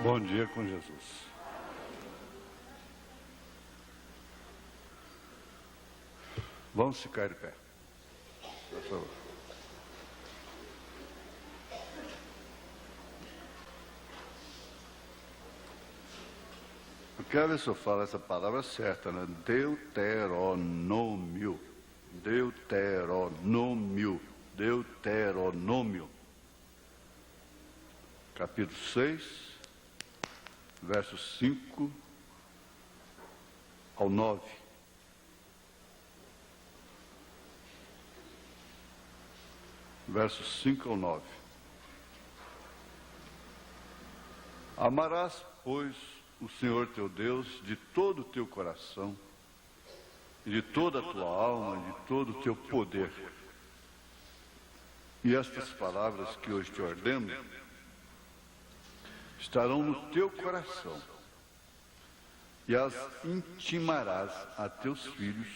Bom dia com Jesus. Vamos ficar de pé, por favor. Eu quero ver se eu falo essa palavra certa, né? Deuteronômio. Deuteronômio. Deuteronômio. Capítulo 6, versos 5 ao 9. Versos 5 ao 9. Amarás, pois, o Senhor teu Deus de todo o teu coração, e de toda a tua alma, e de todo o teu poder. E estas palavras que hoje te ordeno estarão no teu coração, e as intimarás a teus filhos,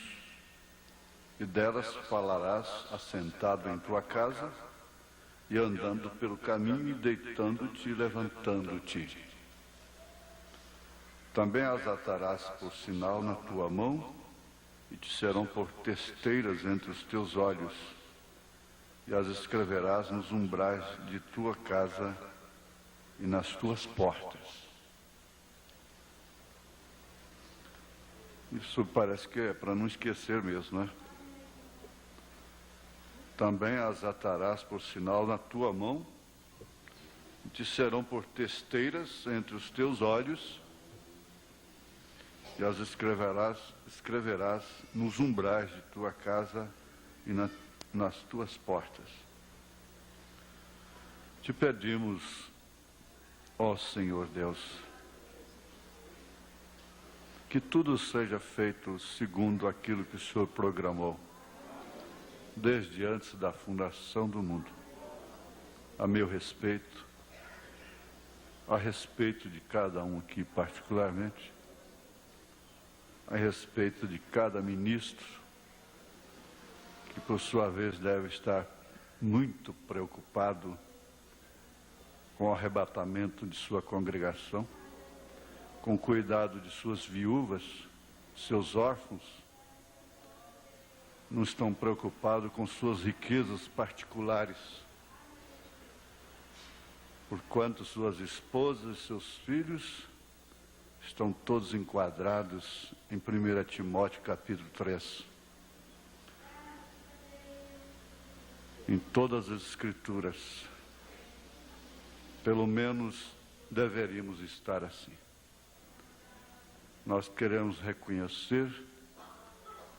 e delas falarás assentado em tua casa, e andando pelo caminho, e deitando-te e levantando-te. Também as atarás por sinal na tua mão, e te serão por testeiras entre os teus olhos, e as escreverás nos umbrais de tua casa e nas tuas portas. Isso parece que é para não esquecer mesmo, né? Também as atarás por sinal na tua mão, e te serão por testeiras entre os teus olhos, e as escreverás nos umbrais de tua casa e nas tuas portas. Te pedimos, ó Senhor Deus, que tudo seja feito segundo aquilo que o Senhor programou, desde antes da fundação do mundo, a meu respeito, a respeito de cada um aqui particularmente, a respeito de cada ministro, que por sua vez deve estar muito preocupado com o arrebatamento de sua congregação, com o cuidado de suas viúvas, seus órfãos, não estão preocupados com suas riquezas particulares, porquanto suas esposas e seus filhos estão todos enquadrados em 1 Timóteo capítulo 3. Em todas as escrituras, pelo menos deveríamos estar assim. Nós queremos reconhecer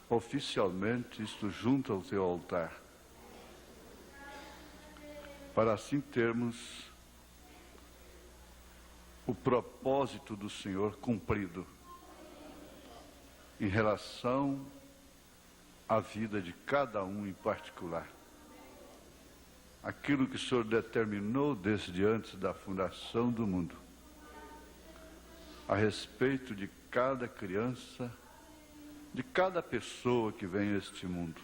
oficialmente isto junto ao teu altar, para assim termos o propósito do Senhor cumprido em relação à vida de cada um em particular. Aquilo que o Senhor determinou desde antes da fundação do mundo, a respeito de cada criança, de cada pessoa que vem a este mundo,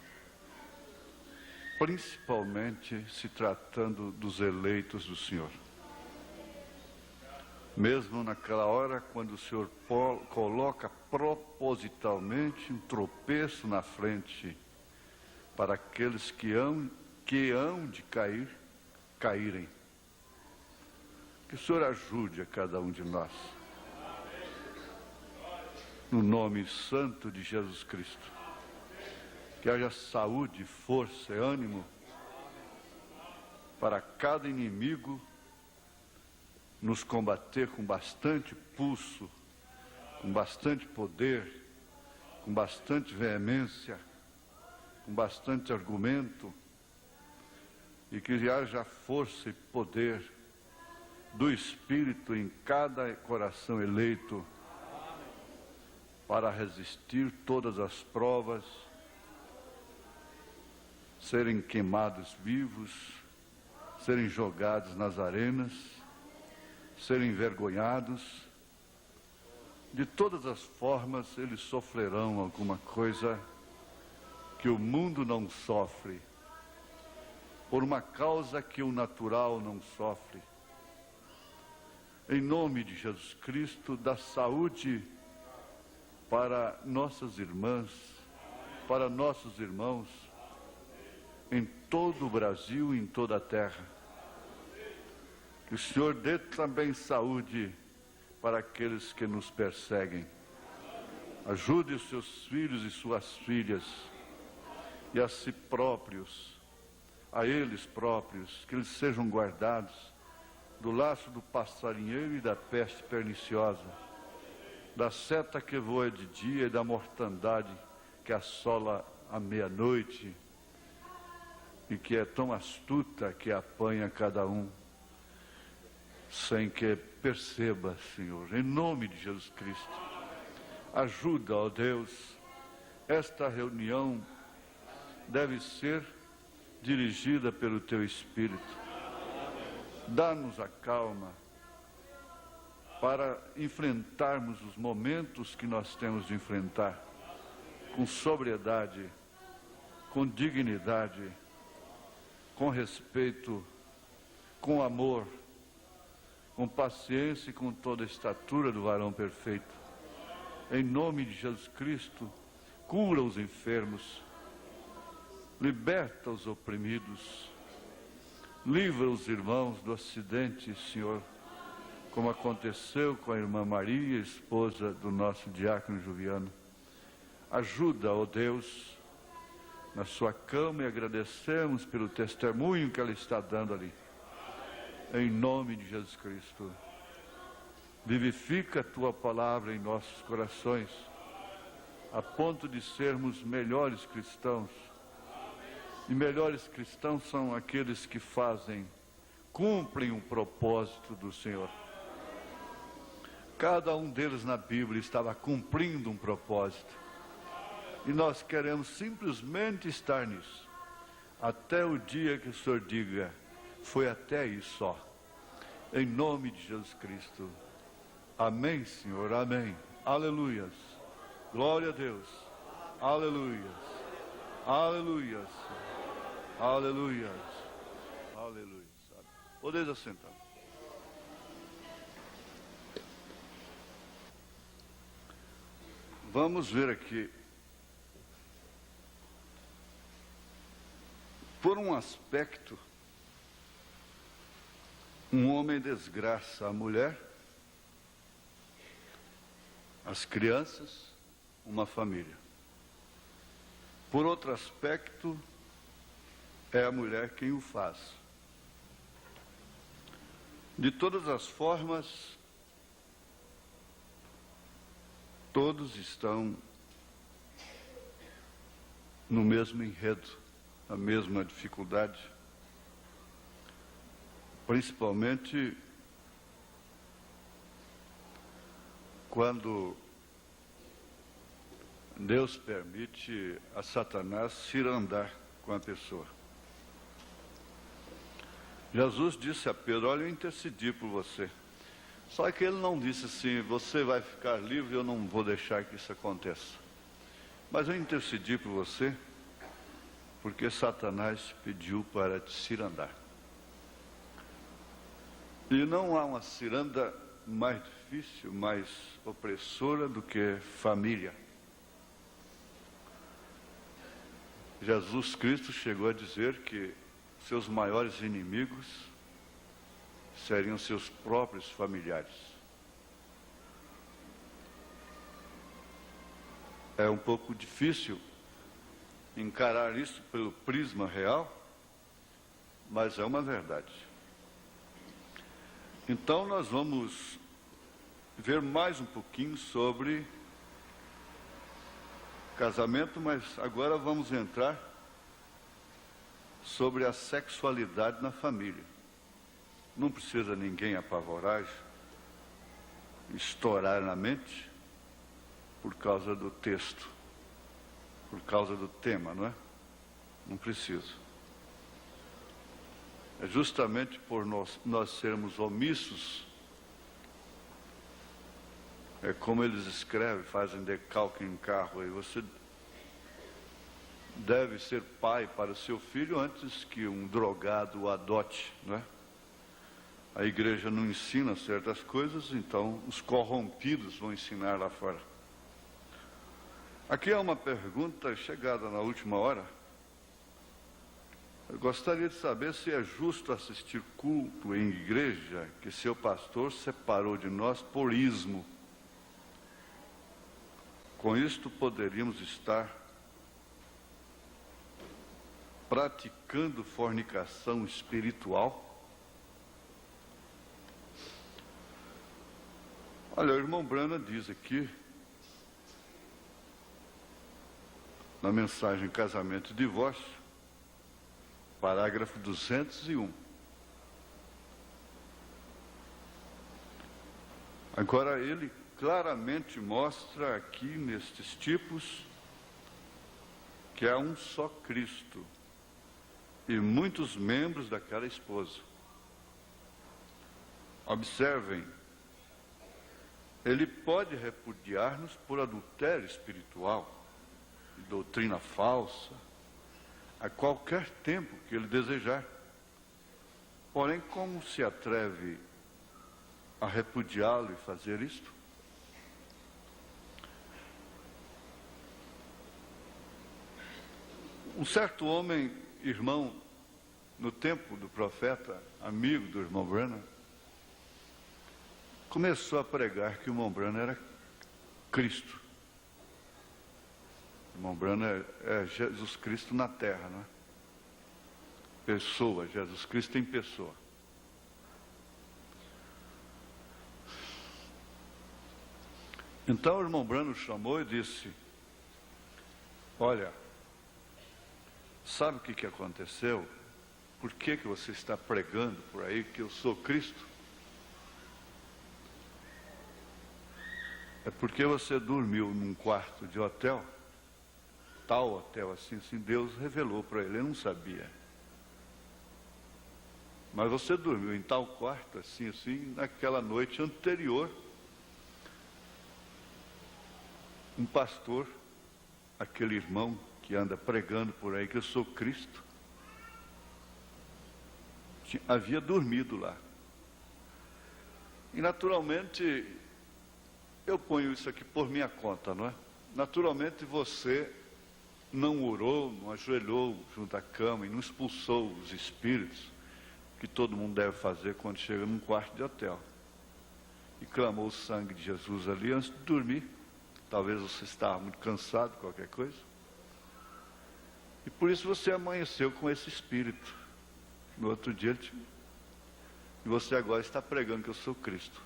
principalmente se tratando dos eleitos do Senhor. Mesmo naquela hora, quando o Senhor coloca propositalmente um tropeço na frente para aqueles que hão de caírem. Que o Senhor ajude a cada um de nós. No nome santo de Jesus Cristo. Que haja saúde, força e ânimo para cada inimigo nos combater com bastante pulso, com bastante poder, com bastante veemência, com bastante argumento, e que haja força e poder do Espírito em cada coração eleito para resistir todas as provas, serem queimados vivos, serem jogados nas arenas, serem envergonhados. De todas as formas, eles sofrerão alguma coisa que o mundo não sofre, por uma causa que o natural não sofre. em nome de Jesus Cristo, dá saúde para nossas irmãs, para nossos irmãos, em todo o Brasil e em toda a terra. Que o Senhor dê também saúde para aqueles que nos perseguem. Ajude os seus filhos e suas filhas, e a si próprios, a eles próprios, que eles sejam guardados do laço do passarinheiro e da peste perniciosa, da seta que voa de dia e da mortandade que assola à meia-noite e que é tão astuta que apanha cada um, sem que perceba, Senhor, em nome de Jesus Cristo. Ajuda, ó Deus, esta reunião deve ser dirigida pelo Teu Espírito. Dá-nos a calma para enfrentarmos os momentos que nós temos de enfrentar, com sobriedade, com dignidade, com respeito, com amor, com paciência e com toda a estatura do varão perfeito. Em nome de Jesus Cristo, cura os enfermos, liberta os oprimidos, livra os irmãos do acidente, Senhor, como aconteceu com a irmã Maria, esposa do nosso diácono Juliano. Ajuda, ó Deus, na sua cama, e agradecemos pelo testemunho que ela está dando ali. Em nome de Jesus Cristo. Vivifica a Tua palavra em nossos corações, a ponto de sermos melhores cristãos. E melhores cristãos são aqueles que cumprem o propósito do Senhor. Cada um deles na Bíblia estava cumprindo um propósito. E nós queremos simplesmente estar nisso, até o dia que o Senhor diga, foi até aí só. Em nome de Jesus Cristo. Amém, Senhor, amém. Aleluias. Glória a Deus. Aleluias. Aleluias. Aleluias. Aleluias. Podeis assentar. Vamos ver aqui. Por um aspecto, um homem desgraça a mulher, as crianças, uma família. Por outro aspecto, é a mulher quem o faz. De todas as formas, todos estão no mesmo enredo, na mesma dificuldade, principalmente quando Deus permite a Satanás cirandar com a pessoa. Jesus disse a Pedro, olha, eu intercedi por você. Só que ele não disse assim, você vai ficar livre, eu não vou deixar que isso aconteça. Mas eu intercedi por você, porque Satanás pediu para te cirandar. E não há uma ciranda mais difícil, mais opressora do que família. Jesus Cristo chegou a dizer que seus maiores inimigos seriam seus próprios familiares. É um pouco difícil encarar isso pelo prisma real, mas é uma verdade. Então nós vamos ver mais um pouquinho sobre casamento, mas agora vamos entrar sobre a sexualidade na família. Não precisa ninguém apavorar, estourar na mente por causa do texto, por causa do tema, não é? Não precisa. É justamente por nós sermos omissos, é como eles escrevem, fazem decalque em carro, aí você deve ser pai para o seu filho antes que um drogado o adote, não é? a igreja não ensina certas coisas, então os corrompidos vão ensinar lá fora. Aqui há uma pergunta chegada na última hora. Eu gostaria de saber se é justo assistir culto em igreja que seu pastor separou de nós por ismo. Com isto poderíamos estar praticando fornicação espiritual? Olha, o irmão Branham diz aqui, na mensagem Casamento e Divórcio, parágrafo 201. Agora, ele claramente mostra aqui, nestes tipos, que há um só Cristo e muitos membros daquela esposa. Observem, ele pode repudiar-nos por adultério espiritual e doutrina falsa a qualquer tempo que ele desejar. Porém, como se atreve a repudiá-lo e fazer isto? Um certo homem, irmão, no tempo do profeta, amigo do irmão Branham, começou a pregar que o irmão Branham era Cristo. O irmão Branham é Jesus Cristo na terra, não é? Pessoa, Jesus Cristo em pessoa. Então o irmão Branham chamou e disse: olha, sabe o que aconteceu? Por que você está pregando por aí que eu sou Cristo? É porque você dormiu num quarto de hotel, tal hotel assim, Deus revelou para ele, ele não sabia. Mas você dormiu em tal quarto assim, naquela noite anterior, um pastor, aquele irmão que anda pregando por aí que eu sou Cristo, havia dormido lá. E naturalmente, eu ponho isso aqui por minha conta, não é? Naturalmente você não orou, não ajoelhou junto à cama e não expulsou os espíritos, que todo mundo deve fazer quando chega num quarto de hotel. E clamou o sangue de Jesus ali antes de dormir. Talvez você estava muito cansado, qualquer coisa. E por isso você amanheceu com esse espírito. No outro dia, e você agora está pregando que eu sou Cristo.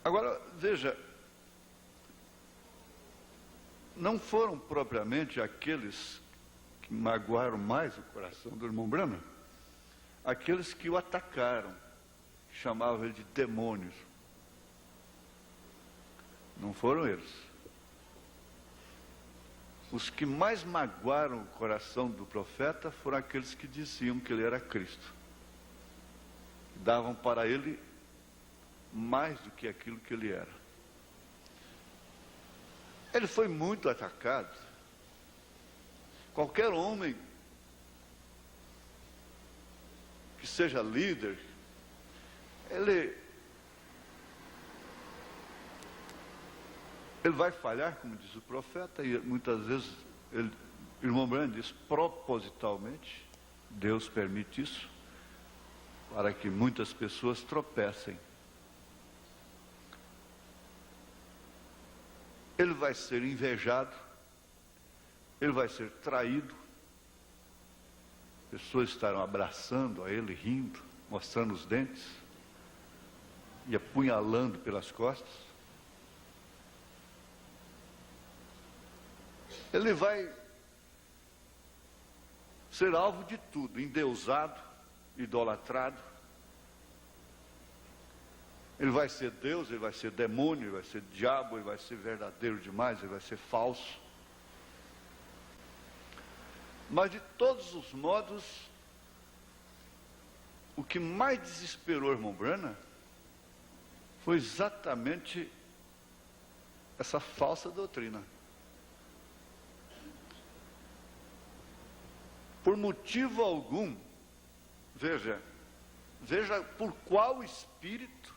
Agora, veja, não foram propriamente aqueles que magoaram mais o coração do irmão Branham, aqueles que o atacaram, chamavam ele de demônios. Não foram eles. Os que mais magoaram o coração do profeta foram aqueles que diziam que ele era Cristo. Davam para ele mais do que aquilo que ele era. Ele foi muito atacado. Qualquer homem que seja líder, ele vai falhar, como diz o profeta, e muitas vezes, o irmão Branham diz, propositalmente, Deus permite isso, para que muitas pessoas tropecem. Ele vai ser invejado, ele vai ser traído, pessoas estarão abraçando a ele, rindo, mostrando os dentes e apunhalando pelas costas. Ele vai ser alvo de tudo, endeusado, idolatrado. Ele vai ser Deus, ele vai ser demônio, ele vai ser diabo, ele vai ser verdadeiro demais, ele vai ser falso. Mas de todos os modos, o que mais desesperou o irmão Branham foi exatamente essa falsa doutrina. Por motivo algum, veja, Veja por qual espírito,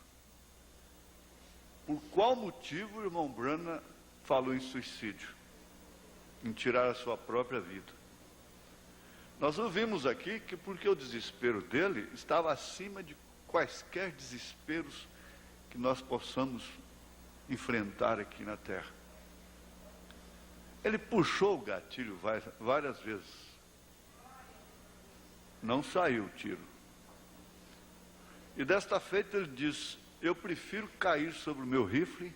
por qual motivo o irmão Branham falou em suicídio, em tirar a sua própria vida. Nós ouvimos aqui que porque o desespero dele estava acima de quaisquer desesperos que nós possamos enfrentar aqui na terra. Ele puxou o gatilho várias vezes. Não saiu o tiro. E desta feita ele diz: eu prefiro cair sobre o meu rifle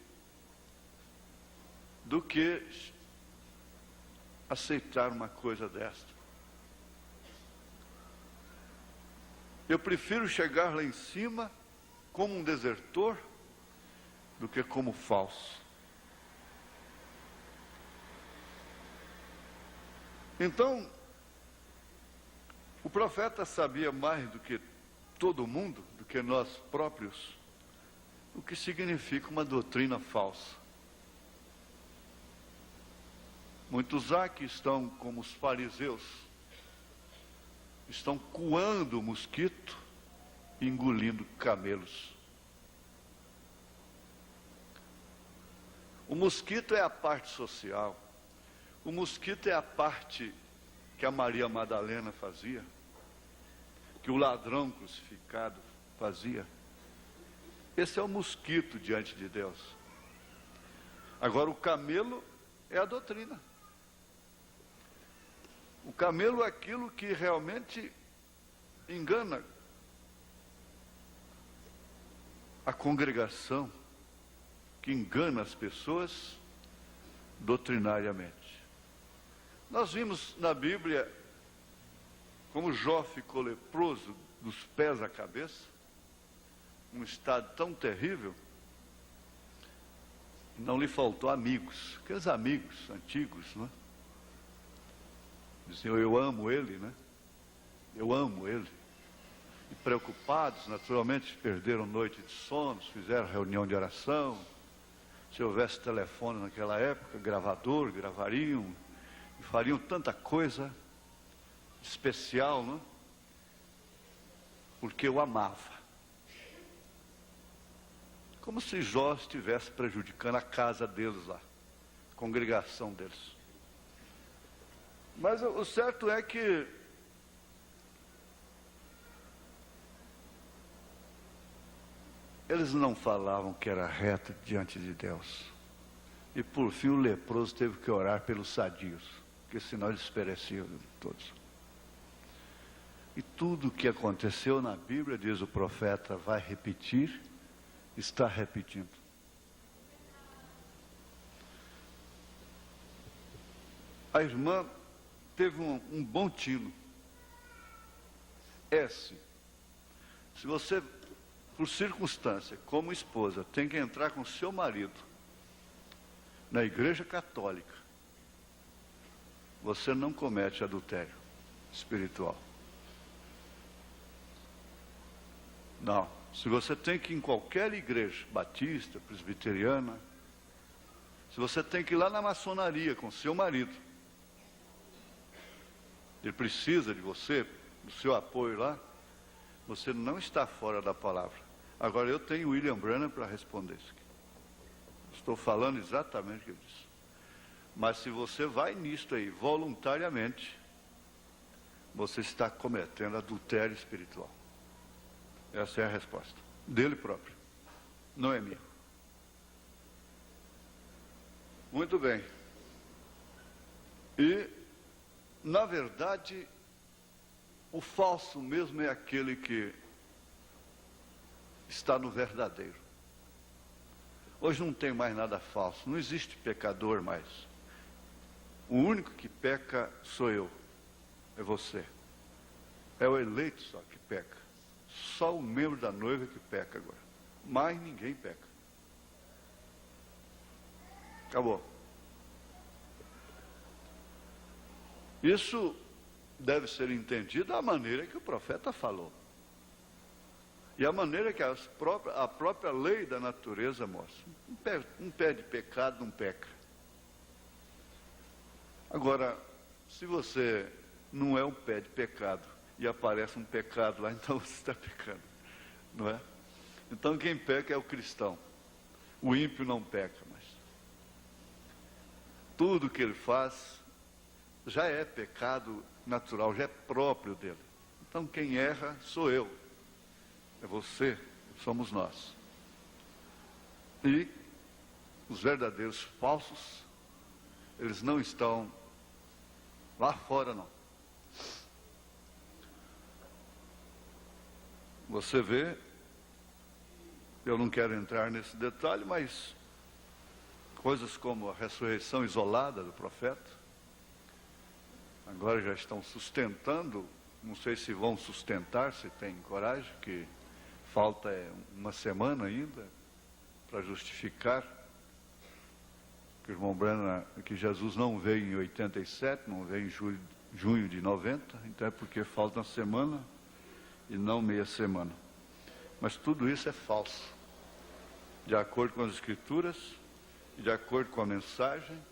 do que aceitar uma coisa desta. Eu prefiro chegar lá em cima como um desertor do que como falso. Então, o profeta sabia mais do que todo mundo, do que nós próprios, o que significa uma doutrina falsa. Muitos há que estão como os fariseus, estão coando o mosquito e engolindo camelos. O mosquito é a parte social. O mosquito é a parte que a Maria Madalena fazia, que o ladrão crucificado fazia. Esse é o mosquito diante de Deus. Agora, o camelo é a doutrina. O camelo é aquilo que realmente engana a congregação, que engana as pessoas doutrinariamente. Nós vimos na Bíblia como Jó ficou leproso dos pés à cabeça, um estado tão terrível. Não lhe faltou amigos, aqueles amigos antigos, não é? Diziam: eu amo ele, né? Eu amo ele. E preocupados, naturalmente, perderam noite de sono, fizeram reunião de oração. Se houvesse telefone naquela época, gravador, gravariam, e fariam tanta coisa especial, não é? Porque eu amava. Como se Jó estivesse prejudicando a casa deles lá, a congregação deles. Mas o certo é que eles não falavam que era reto diante de Deus. E por fim o leproso teve que orar pelos sadios, porque senão eles pereciam todos. E tudo o que aconteceu na Bíblia, diz o profeta, vai repetir, está repetindo. A irmã teve um bom tino. Se você, por circunstância, como esposa, tem que entrar com seu marido na igreja católica, você não comete adultério espiritual. Não. Se você tem que ir em qualquer igreja, batista, presbiteriana, se você tem que ir lá na maçonaria com seu marido, ele precisa de você, do seu apoio lá, você não está fora da palavra. Agora, eu tenho William Branham para responder isso aqui. Estou falando exatamente o que ele disse. Mas se você vai nisto aí voluntariamente, você está cometendo adultério espiritual. Essa é a resposta dele próprio, não é minha. Muito bem. E, na verdade, o falso mesmo é aquele que está no verdadeiro. Hoje não tem mais nada falso, não existe pecador mais. O único que peca sou eu, é você. É o eleito só que peca. Só o membro da noiva que peca agora. Mais ninguém peca. Acabou. Isso deve ser entendido da maneira que o profeta falou. E a maneira que a própria lei da natureza mostra. Um pé de pecado não peca. Agora, se você não é um pé de pecado e aparece um pecado lá, então você está pecando. não é? Então quem peca é o cristão. O ímpio não peca, mas tudo que ele faz já é pecado natural, já é próprio dele. Então quem erra sou eu, é você, somos nós. E os verdadeiros falsos, eles não estão lá fora, não. Você vê, eu não quero entrar nesse detalhe, mas coisas como a ressurreição isolada do profeta, agora já estão sustentando, não sei se vão sustentar, se tem coragem, que falta uma semana ainda para justificar que o irmão Branham, que Jesus não veio em 87, não veio em junho de 90, então é porque falta uma semana e não meia semana. Mas tudo isso é falso. De acordo com as Escrituras, de acordo com a mensagem,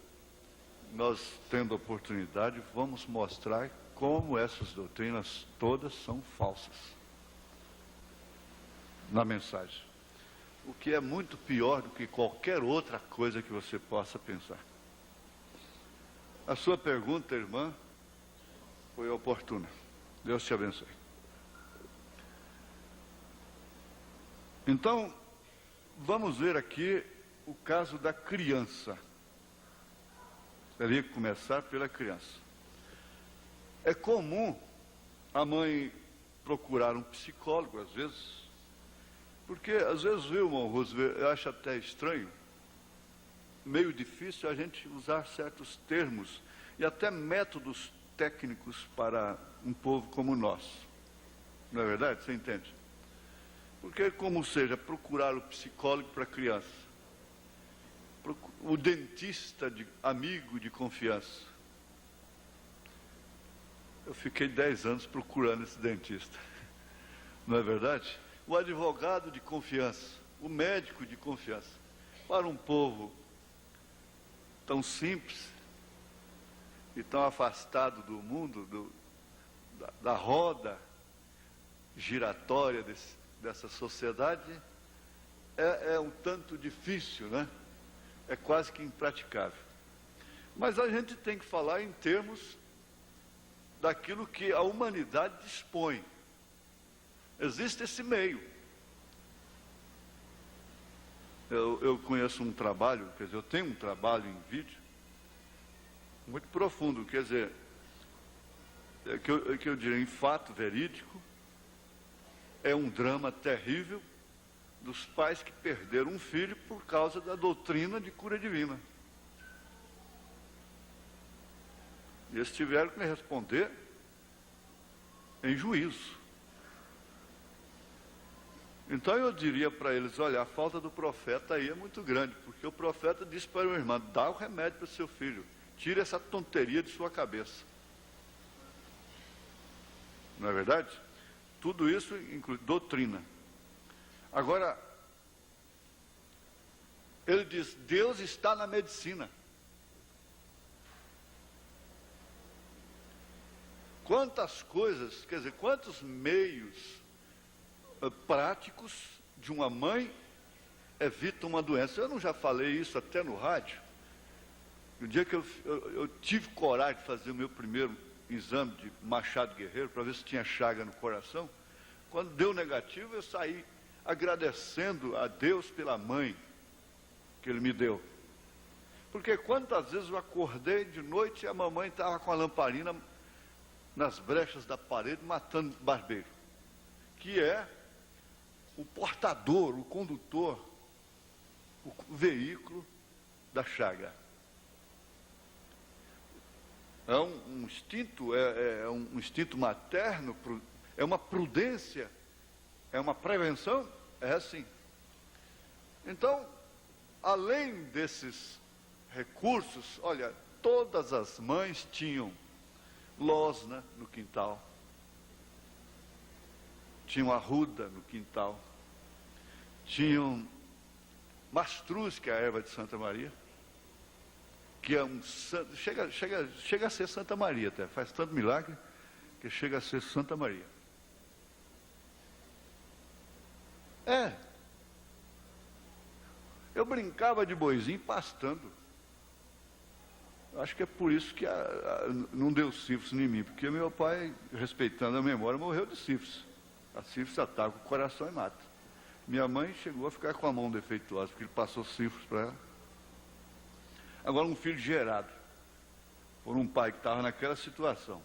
nós, tendo oportunidade, vamos mostrar como essas doutrinas todas são falsas na mensagem. O que é muito pior do que qualquer outra coisa que você possa pensar. A sua pergunta, irmã, foi oportuna. Deus te abençoe. Então, vamos ver aqui o caso da criança. Teria que começar pela criança. É comum a mãe procurar um psicólogo, às vezes, porque às vezes, viu, irmão Roosevelt, eu acho até estranho, meio difícil a gente usar certos termos e até métodos técnicos para um povo como o nosso. Não é verdade? Você entende? Porque, como seja, procurar o psicólogo para a criança, o dentista amigo de confiança. Eu fiquei 10 anos procurando esse dentista, não é verdade? O advogado de confiança, o médico de confiança. Para um povo tão simples e tão afastado do mundo, da roda giratória dessa sociedade, é um tanto difícil, né? É quase que impraticável. Mas a gente tem que falar em termos daquilo que a humanidade dispõe. Existe esse meio. Eu conheço um trabalho, quer dizer, eu tenho um trabalho em vídeo muito profundo, quer dizer, que eu diria em fato verídico, é um drama terrível dos pais que perderam um filho por causa da doutrina de cura divina. E eles tiveram que me responder em juízo. Então eu diria para eles, olha, a falta do profeta aí é muito grande, porque o profeta disse para o irmão, dá o remédio para o seu filho, tire essa tonteria de sua cabeça. Não é verdade? Tudo isso inclui doutrina. Agora, ele diz, Deus está na medicina. Quantas coisas, quer dizer, quantos meios práticos de uma mãe evitam uma doença. Eu não já falei isso até no rádio? No dia que eu tive coragem de fazer o meu primeiro exame de Machado Guerreiro, para ver se tinha chaga no coração, quando deu negativo, eu saí agradecendo a Deus pela mãe que Ele me deu. Porque quantas vezes eu acordei de noite e a mamãe estava com a lamparina nas brechas da parede, matando barbeiro, que é o portador, o condutor, o veículo da chaga. É um instinto, é um instinto materno, é uma prudência, é uma prevenção, é assim. Então, além desses recursos, olha, todas as mães tinham losna no quintal, tinham arruda no quintal, tinham mastruz, que é a erva de Santa Maria, que é chega a ser Santa Maria até, faz tanto milagre que chega a ser Santa Maria. É. Eu brincava de boizinho pastando. Acho que é por isso que não deu sífilis em mim, porque meu pai, respeitando a memória, morreu de sífilis. A sífilis ataca o coração e mata. Minha mãe chegou a ficar com a mão defeituosa, porque ele passou sífilis para ela. Agora, um filho gerado por um pai que estava naquela situação,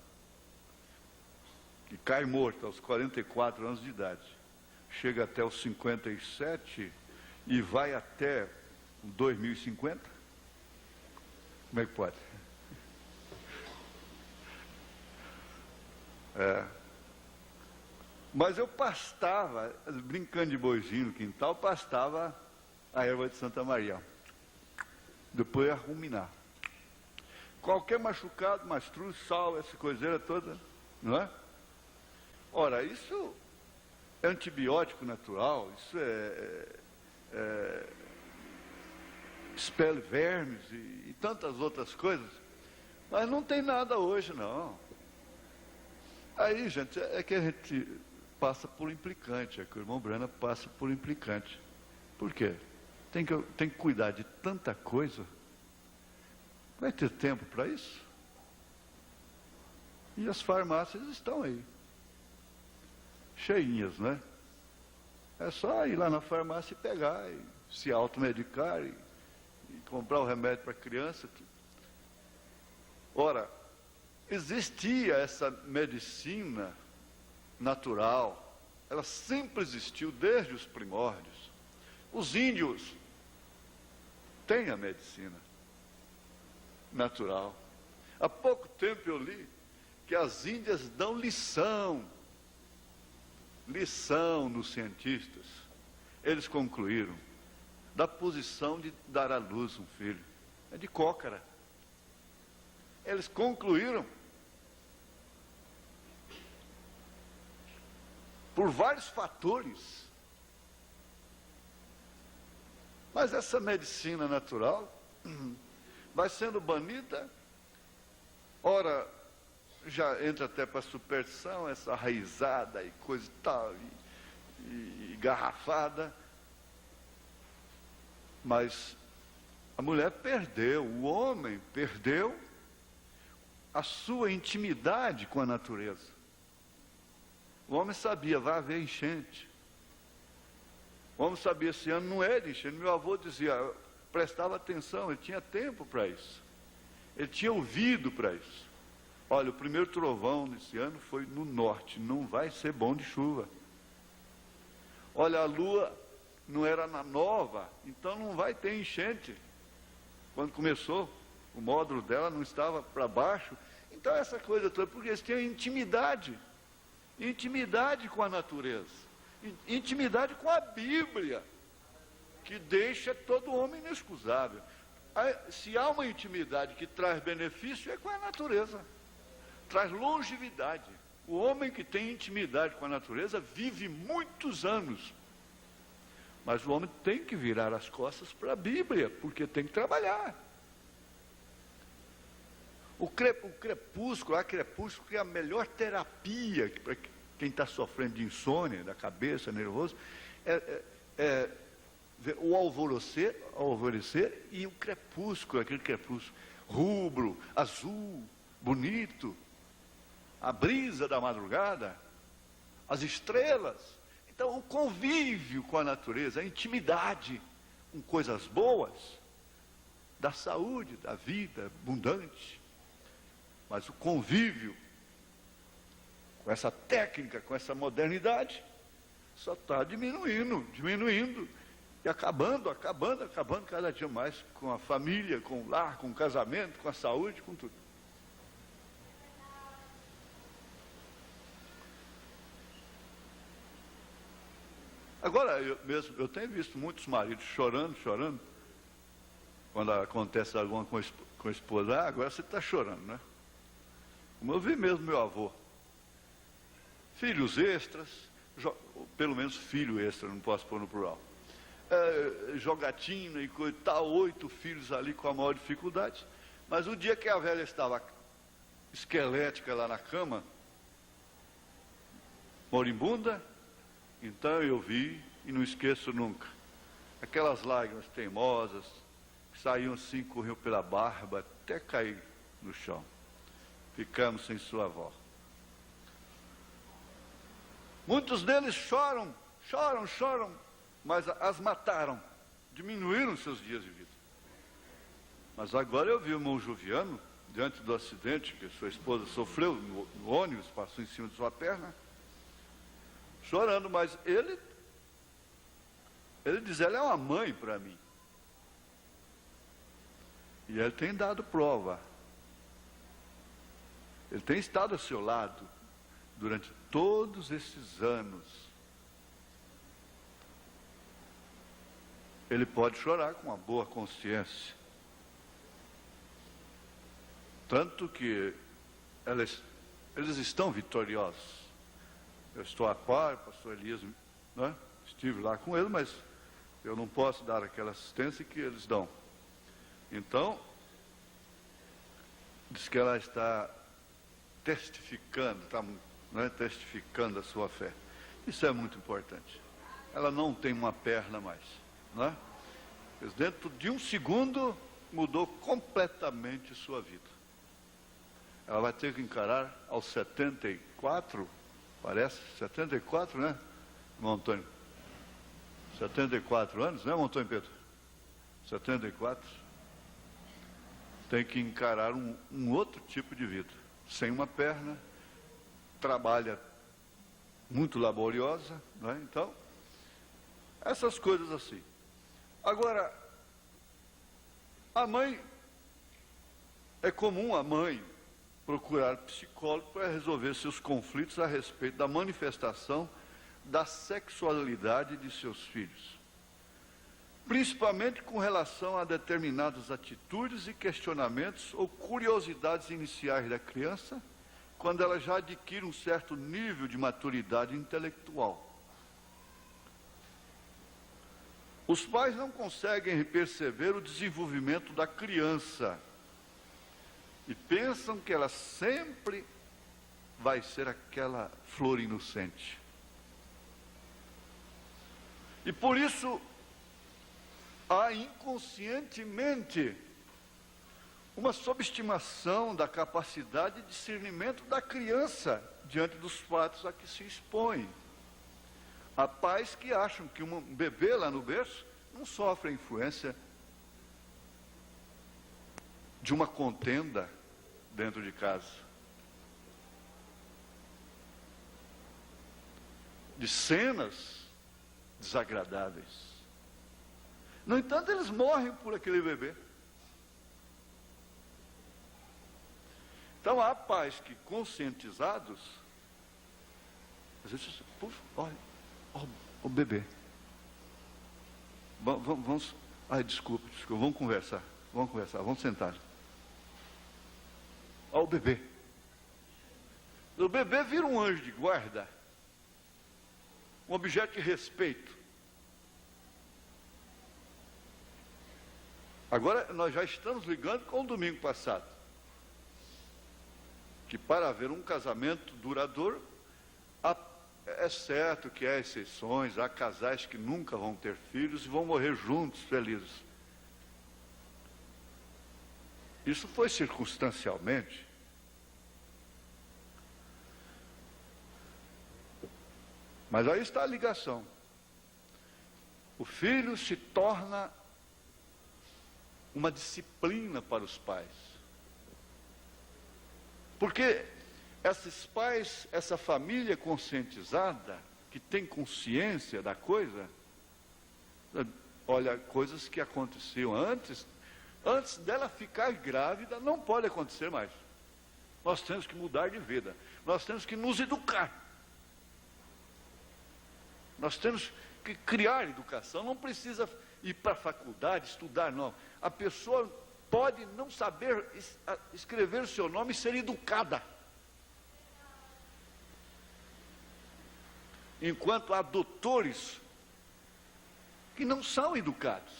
que cai morto aos 44 anos de idade, chega até os 57 e vai até 2050, como é que pode? Mas eu pastava, brincando de boizinho no quintal, pastava a erva de Santa Maria. Depois ia ruminar. Qualquer machucado, mastruz, sal, essa coiseira toda, não é? Ora, isso é antibiótico natural, isso expele vermes e tantas outras coisas, mas não tem nada hoje, não. Aí, gente, é que a gente passa por implicante, é que o irmão Brana passa por implicante. Por quê? Tem que cuidar de tanta coisa. Vai ter tempo para isso? E as farmácias estão aí, cheinhas, né? É só ir lá na farmácia e pegar, e se automedicar, e comprar o remédio para a criança. Ora, existia essa medicina natural, ela sempre existiu desde os primórdios. Os índios têm a medicina natural. Há pouco tempo eu li que as Índias dão lição nos cientistas. Eles concluíram da posição de dar à luz um filho. É de cócara. Eles concluíram por vários fatores. Mas essa medicina natural vai sendo banida. Ora, já entra até para a superstição, essa raizada e coisa e tal, e garrafada. Mas a mulher perdeu, o homem perdeu a sua intimidade com a natureza. O homem sabia, vai haver enchente. O homem sabia, esse ano não é de enchente. Meu avô dizia, prestava atenção, ele tinha tempo para isso. Ele tinha ouvido para isso. Olha, o primeiro trovão desse ano foi no norte, não vai ser bom de chuva. Olha, a lua não era na nova, então não vai ter enchente. Quando começou, o módulo dela não estava para baixo. Então essa coisa toda, porque eles têm intimidade com a natureza, intimidade com a Bíblia, que deixa todo homem inexcusável. Se há uma intimidade que traz benefício, é com a natureza, traz longevidade. O homem que tem intimidade com a natureza vive muitos anos. Mas o homem tem que virar as costas para a Bíblia, porque tem que trabalhar. O crepúsculo, a crepúsculo é a melhor terapia para quem está sofrendo de insônia, da cabeça, nervoso, o alvorecer e o crepúsculo, aquele crepúsculo rubro, azul, bonito, a brisa da madrugada, as estrelas. Então, o convívio com a natureza, a intimidade com coisas boas, da saúde, da vida abundante. Mas o convívio com essa técnica, com essa modernidade, só está diminuindo e acabando cada dia mais com a família, com o lar, com o casamento, com a saúde, com tudo. Agora, eu tenho visto muitos maridos chorando, quando acontece alguma coisa com a esposa. Agora você está chorando, né? Como eu vi mesmo meu avô. Filhos extras, pelo menos filho extra, não posso pôr no plural. Jogatina e coisa e tal, 8 filhos ali com a maior dificuldade. Mas o dia que a velha estava esquelética lá na cama, moribunda, então eu vi e não esqueço nunca. Aquelas lágrimas teimosas, que saíam assim, corriam pela barba, até cair no chão. Ficamos sem sua avó. Muitos deles choram, mas as mataram, diminuíram seus dias de vida. Mas agora eu vi o irmão Joviano, diante do acidente que sua esposa sofreu no ônibus, passou em cima de sua perna, chorando, mas ele diz, ela é uma mãe para mim. E ele tem dado prova. Ele tem estado ao seu lado durante todos esses anos. Ele pode chorar com uma boa consciência. Tanto que eles estão vitoriosos. Eu estou a par, pastor Elias, né? Estive lá com ele, mas eu não posso dar aquela assistência que eles dão. Então, diz que ela está testificando, testificando a sua fé. Isso é muito importante. Ela não tem uma perna mais, né? Mas dentro de um segundo mudou completamente sua vida. Ela vai ter que encarar aos 74, parece, 74, né, irmão Antônio? 74 anos, né, irmão Antônio Pedro? 74. Tem que encarar um outro tipo de vida. Sem uma perna, trabalha muito laboriosa, não é? Então, essas coisas assim. Agora, a mãe, é comum a mãe procurar psicólogo para resolver seus conflitos a respeito da manifestação da sexualidade de seus filhos, principalmente com relação a determinadas atitudes e questionamentos ou curiosidades iniciais da criança, quando ela já adquire um certo nível de maturidade intelectual. Os pais não conseguem perceber o desenvolvimento da criança e pensam que ela sempre vai ser aquela flor inocente. E por isso, há inconscientemente uma subestimação da capacidade de discernimento da criança diante dos fatos a que se expõe. Há pais que acham que um bebê lá no berço não sofre a influência de uma contenda dentro de casa, de cenas desagradáveis. No entanto, eles morrem por aquele bebê. Então há pais que, conscientizados, às vezes, puxa, olha, o bebê. Vamos, desculpa, vamos conversar, vamos sentar. Olha o bebê. O bebê vira um anjo de guarda, um objeto de respeito. Agora, nós já estamos ligando com o domingo passado, que para haver um casamento duradouro, é certo que há exceções, há casais que nunca vão ter filhos e vão morrer juntos, felizes. Isso foi circunstancialmente. Mas aí está a ligação. O filho se torna uma disciplina para os pais. Porque esses pais, essa família conscientizada, que tem consciência da coisa, olha, coisas que aconteciam antes dela ficar grávida, não pode acontecer mais. Nós temos que mudar de vida, nós temos que nos educar, nós temos que criar educação. Não precisa ir para a faculdade, estudar, não. A pessoa pode não saber escrever o seu nome e ser educada. Enquanto há doutores que não são educados.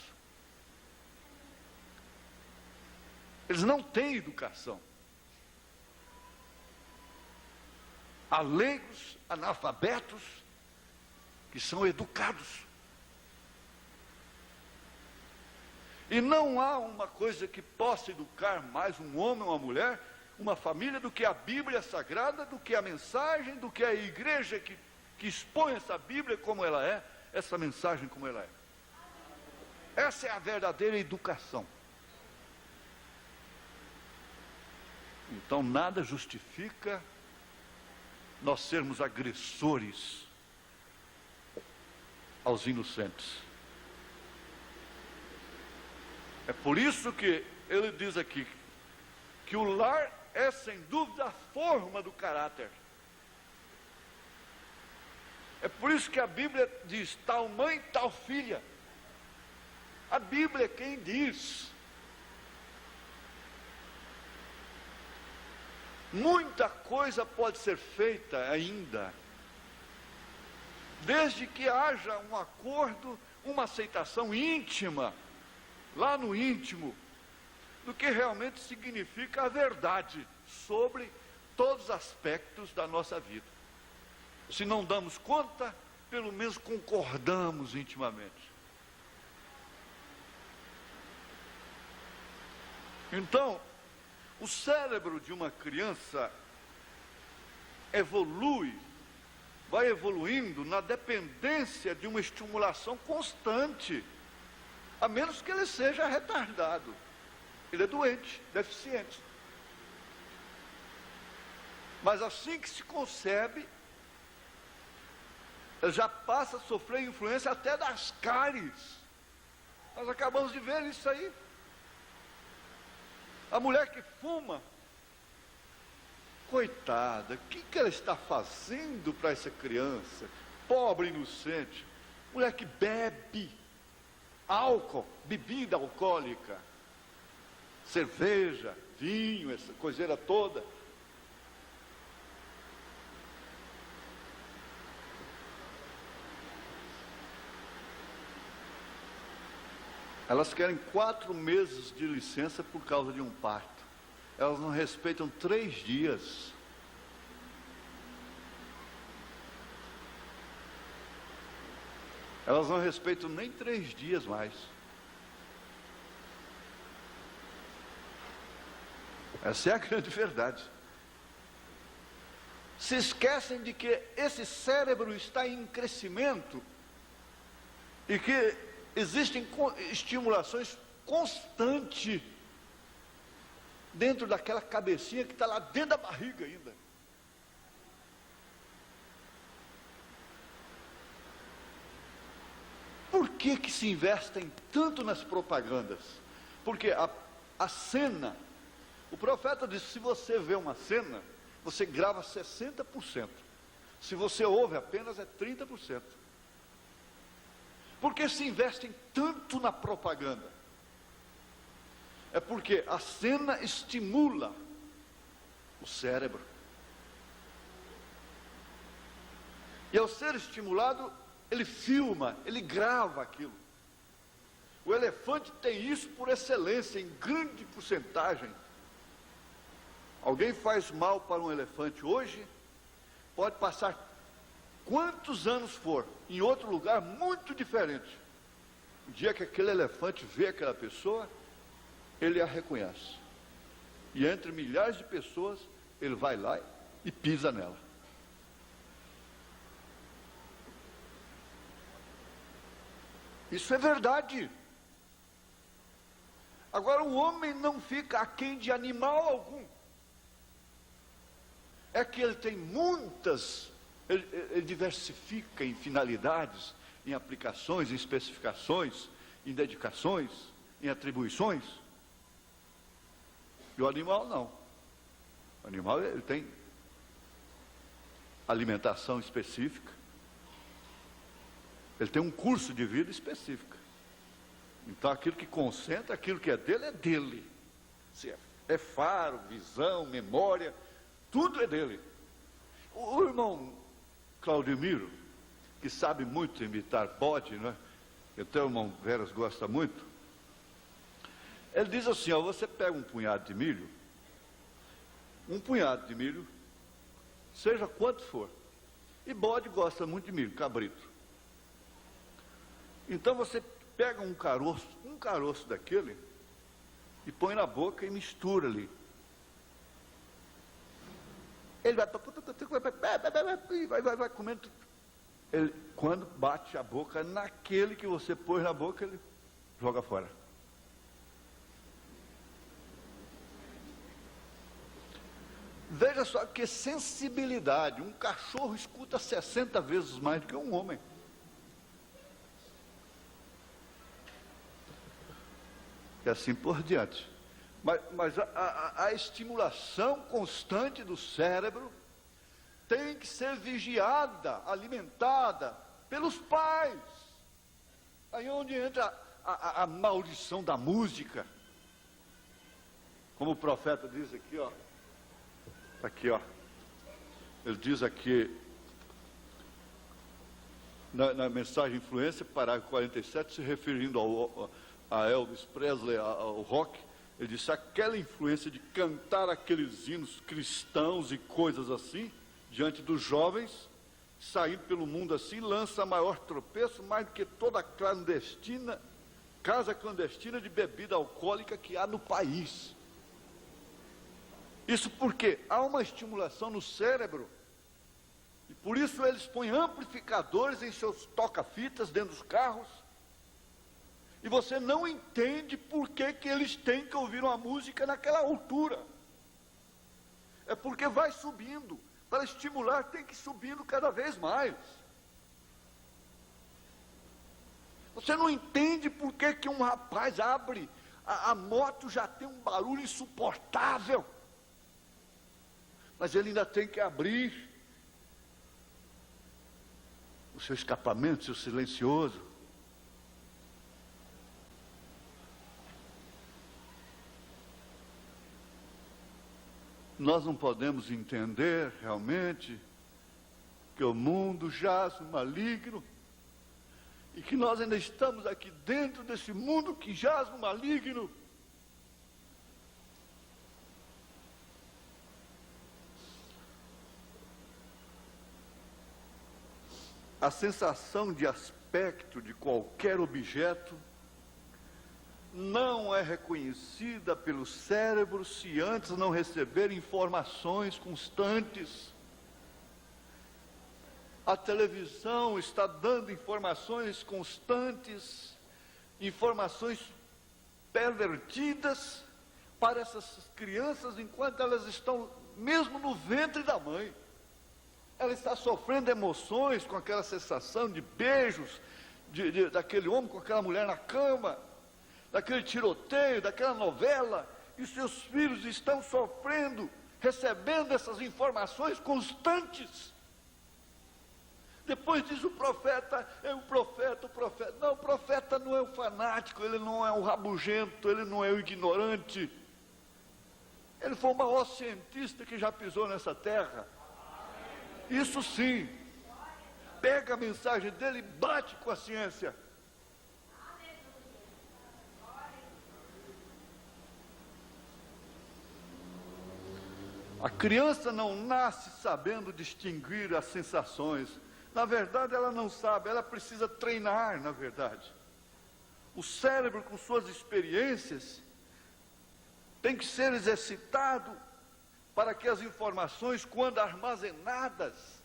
Eles não têm educação. Há leigos, analfabetos, que são educados E não há uma coisa que possa educar mais um homem ou uma mulher, uma família, do que a Bíblia Sagrada, do que a mensagem, do que a igreja que expõe essa Bíblia como ela é, essa mensagem como ela é. Essa é a verdadeira educação. Então nada justifica nós sermos agressores aos inocentes. É por isso que ele diz aqui que o lar é sem dúvida a forma do caráter. É por isso que a Bíblia diz tal mãe, tal filha. A Bíblia é quem diz. Muita coisa pode ser feita ainda, desde que haja um acordo, uma aceitação íntima, lá no íntimo, do que realmente significa a verdade sobre todos os aspectos da nossa vida. Se não damos conta, pelo menos concordamos intimamente. Então, o cérebro de uma criança vai evoluindo na dependência de uma estimulação constante, a menos que ele seja retardado. Ele é doente, deficiente. Mas assim que se concebe, ele já passa a sofrer influência até das cáries. Nós acabamos de ver isso aí. A mulher que fuma, coitada, o que ela está fazendo para essa criança? Pobre, inocente. Mulher que bebe álcool, bebida alcoólica, cerveja, vinho, essa coiseira toda. Elas querem 4 meses de licença por causa de um parto. Elas não respeitam 3 dias. Elas não respeitam nem 3 dias mais. Essa é a grande verdade. Se esquecem de que esse cérebro está em crescimento e que existem estimulações constantes dentro daquela cabecinha que está lá dentro da barriga ainda. Por que se investem tanto nas propagandas? Porque a cena, o profeta disse, se você vê uma cena, você grava 60%. Se você ouve apenas, é 30%. Por que se investem tanto na propaganda? É porque a cena estimula o cérebro. E ao ser estimulado, ele filma, ele grava aquilo. O elefante tem isso por excelência, em grande porcentagem. Alguém faz mal para um elefante hoje, pode passar quantos anos for, em outro lugar muito diferente. O dia que aquele elefante vê aquela pessoa, ele a reconhece. E entre milhares de pessoas, ele vai lá e pisa nela. Isso é verdade. Agora, o homem não fica aquém de animal algum. É que ele tem muitas, ele diversifica em finalidades, em aplicações, em especificações, em dedicações, em atribuições. E o animal não. O animal, ele tem alimentação específica. Ele tem um curso de vida específico. Então aquilo que concentra, aquilo que é dele. Se é faro, visão, memória, tudo é dele. O irmão Claudemiro, que sabe muito imitar bode, não é? Então o irmão Veras gosta muito. Ele diz assim, ó, você pega um punhado de milho, seja quanto for. E bode gosta muito de milho, cabrito. Então você pega um caroço daquele, e põe na boca e mistura ali. Ele vai comendo. Ele, quando bate a boca naquele que você pôs na boca, ele joga fora. Veja só que sensibilidade. Um cachorro escuta 60 vezes mais do que um homem. E assim por diante. Mas a estimulação constante do cérebro tem que ser vigiada, alimentada pelos pais. Aí é onde entra a maldição da música. Como o profeta diz aqui, ó. Aqui, ó. Ele diz aqui, na mensagem Influência, parágrafo 47, se referindo a Elvis Presley, ao rock, ele disse: aquela influência de cantar aqueles hinos cristãos e coisas assim, diante dos jovens, saindo pelo mundo assim, lança maior tropeço, mais do que toda a casa clandestina de bebida alcoólica que há no país. Isso porque há uma estimulação no cérebro, e por isso eles põem amplificadores em seus toca-fitas dentro dos carros, e você não entende por que eles têm que ouvir uma música naquela altura. É porque vai subindo, para estimular tem que ir subindo cada vez mais. Você não entende por que um rapaz abre, a moto já tem um barulho insuportável, mas ele ainda tem que abrir o seu escapamento, o seu silencioso. Nós não podemos entender realmente que o mundo jaz no maligno e que nós ainda estamos aqui dentro desse mundo que jaz no maligno. A sensação de aspecto de qualquer objeto não é reconhecida pelo cérebro se antes não receber informações constantes. A televisão está dando informações constantes, informações pervertidas para essas crianças enquanto elas estão mesmo no ventre da mãe. Ela está sofrendo emoções com aquela sensação de beijos daquele homem com aquela mulher na cama, daquele tiroteio, daquela novela, e seus filhos estão sofrendo, recebendo essas informações constantes. Depois diz o profeta. Não, o profeta não é o fanático, ele não é o rabugento, ele não é o ignorante. Ele foi o maior cientista que já pisou nessa terra. Isso sim, pega a mensagem dele e bate com a ciência. A criança não nasce sabendo distinguir as sensações. Na verdade, ela não sabe, ela precisa treinar, na verdade. O cérebro, com suas experiências, tem que ser exercitado para que as informações, quando armazenadas,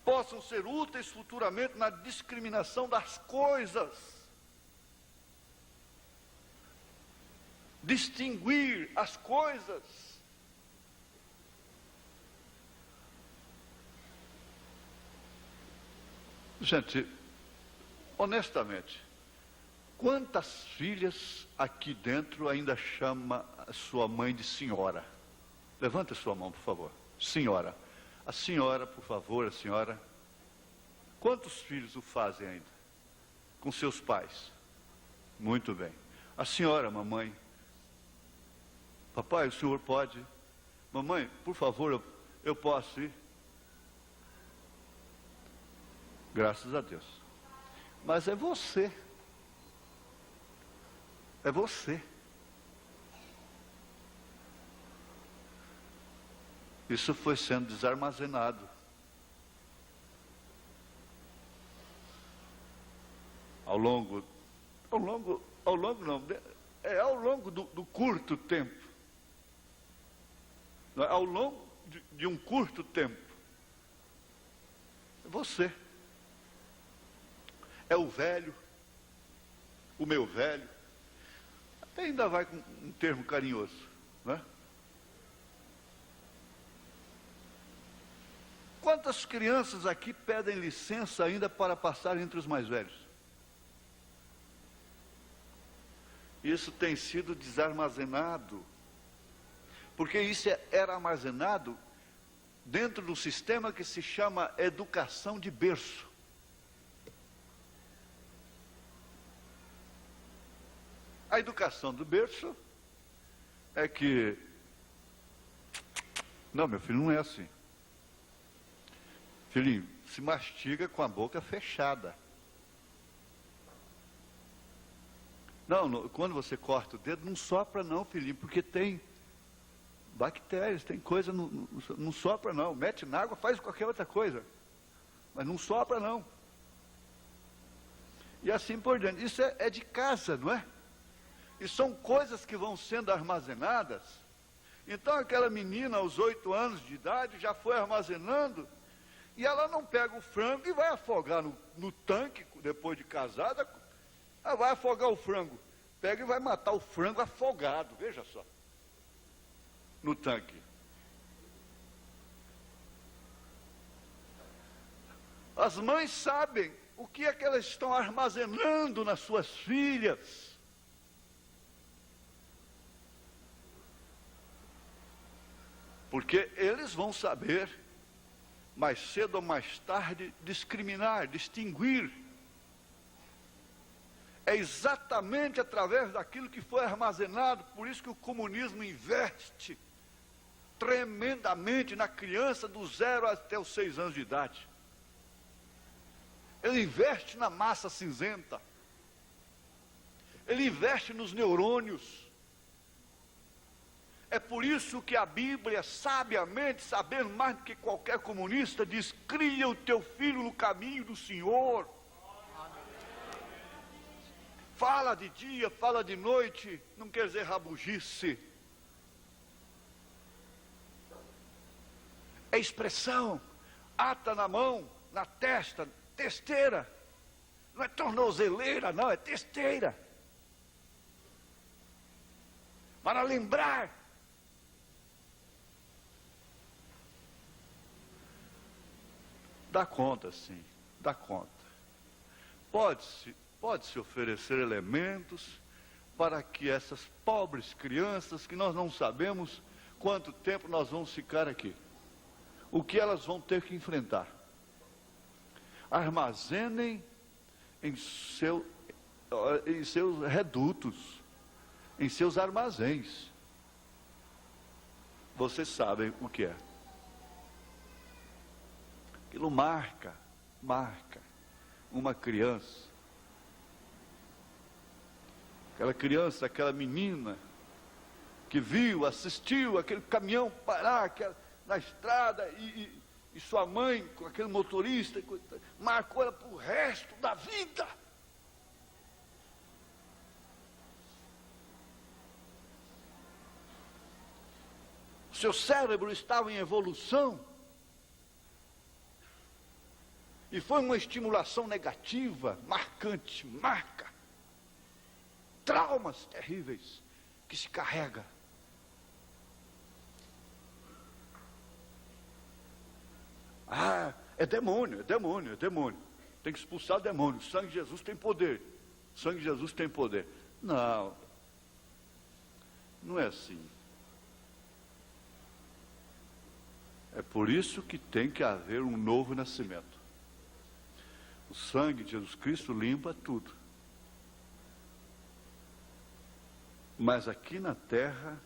possam ser úteis futuramente na discriminação das coisas. Distinguir as coisas. Gente, honestamente, quantas filhas aqui dentro ainda chama a sua mãe de senhora? Levante a sua mão, por favor. Senhora. A senhora, por favor, a senhora. Quantos filhos o fazem ainda? Com seus pais? Muito bem. A senhora, mamãe. Papai, o senhor pode? Mamãe, por favor, eu posso ir? Graças a Deus. Mas é você. É você. Isso foi sendo desarmazenado. ao longo não, ao longo do curto tempo, ao longo de um curto tempo, você é o velho, o meu velho, até ainda vai com um termo carinhoso, né? Quantas crianças aqui pedem licença ainda para passar entre os mais velhos? Isso tem sido desarmazenado, porque isso era armazenado dentro do sistema que se chama educação de berço. A educação do berço é que, não, meu filho, não é assim. Filhinho, se mastiga com a boca fechada. Não, quando você corta o dedo, não sopra não, filhinho, porque tem bactérias, tem coisa, não sopra não. Mete na água, faz qualquer outra coisa, mas não sopra não. E assim por diante. Isso é de casa, não é? E são coisas que vão sendo armazenadas. Então aquela menina aos 8 anos de idade já foi armazenando, e ela não pega o frango e vai afogar no tanque, depois de casada. Ela vai afogar o frango, pega e vai matar o frango afogado, veja só, no tanque. As mães sabem o que é que elas estão armazenando nas suas filhas. Porque eles vão saber, mais cedo ou mais tarde, discriminar, distinguir. É exatamente através daquilo que foi armazenado, por isso que o comunismo investe tremendamente na criança do 0 até os 6 anos de idade. Ele investe na massa cinzenta. Ele investe nos neurônios. É por isso que a Bíblia, sabiamente, sabendo mais do que qualquer comunista, diz: cria o teu filho no caminho do Senhor. Fala de dia, fala de noite, não quer dizer rabugice. É expressão, ata na mão, na testa, testeira. Não é tornozeleira, não, é testeira. Para lembrar. Dá conta, sim, dá conta. Pode-se oferecer elementos para que essas pobres crianças, que nós não sabemos quanto tempo nós vamos ficar aqui, o que elas vão ter que enfrentar, armazenem em seus redutos, em seus armazéns. Vocês sabem o que é. Aquilo marca uma criança. Aquela criança, aquela menina que viu, assistiu aquele caminhão parar na estrada e sua mãe com aquele motorista, marcou ela para o resto da vida. O seu cérebro estava em evolução e foi uma estimulação negativa, marcante, marca. Traumas terríveis que se carrega. Ah, é demônio. Tem que expulsar o demônio. O sangue de Jesus tem poder. O sangue de Jesus tem poder. Não. Não é assim. É por isso que tem que haver um novo nascimento. O sangue de Jesus Cristo limpa tudo. Mas aqui na terra,